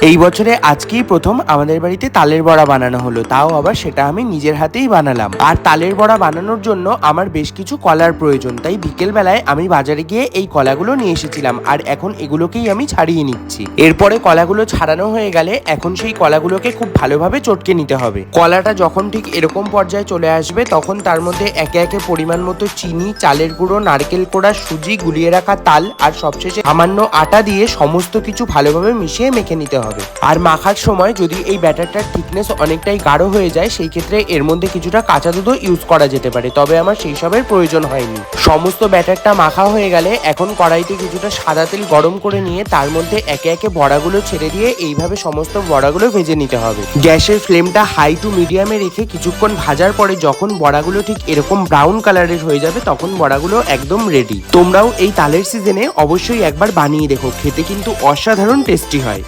এই বছরে আজকেই প্রথম আমাদের বাড়িতে তালের বড়া বানানো হলো, তাও আবার সেটা আমি নিজের হাতেই বানালাম। আর তালের বড়া বানানোর জন্য আমার বেশ কিছু কলার প্রয়োজন, তাই বিকেল বেলায় আমি বাজারে গিয়ে এই কলাগুলো নিয়ে এসেছিলাম। আর এখন এগুলোকেই আমি ছাড়িয়ে নিচ্ছি। এরপরে কলাগুলো ছাড়ানো হয়ে গেলে এখন সেই কলাগুলোকে খুব ভালোভাবে চটকে নিতে হবে। কলাটা যখন ঠিক এরকম পর্যায়ে চলে আসবে তখন তার মধ্যে একে একে পরিমাণ মতো চিনি, চালের গুঁড়ো, নারকেল কোড়া, সুজি, গুলিয়ে রাখা তাল আর সবশেষে সামান্য আটা দিয়ে সমস্ত কিছু ভালোভাবে মিশিয়ে মেখে নিতে হবে। আর মাখার সময় যদি এই ব্যাটারটার থিকনেস অনেকটাই গাঢ় হয়ে যায় সেই ক্ষেত্রে এর মধ্যে কিছুটা কাঁচা দুধও ইউজ করা যেতে পারে, তবে আমার সেই সবের প্রয়োজন হয়নি। সমস্ত ব্যাটারটা মাখা হয়ে গেলে এখন কড়াইতে কিছুটা সাদা তেল গরম করে নিয়ে তার মধ্যে একে একে বড়াগুলো ছেড়ে দিয়ে এইভাবে সমস্ত বড়াগুলো ভেজে নিতে হবে। গ্যাসের ফ্লেমটা হাই টু মিডিয়ামে রেখে কিছুক্ষণ ভাজার পরে যখন বড়াগুলো ঠিক এরকম ব্রাউন কালারের হয়ে যাবে তখন বড়াগুলো একদম রেডি। তোমরাও এই তালের সিজনে অবশ্যই একবার বানিয়ে দেখো, খেতে কিন্তু অসাধারণ টেস্টি হয়।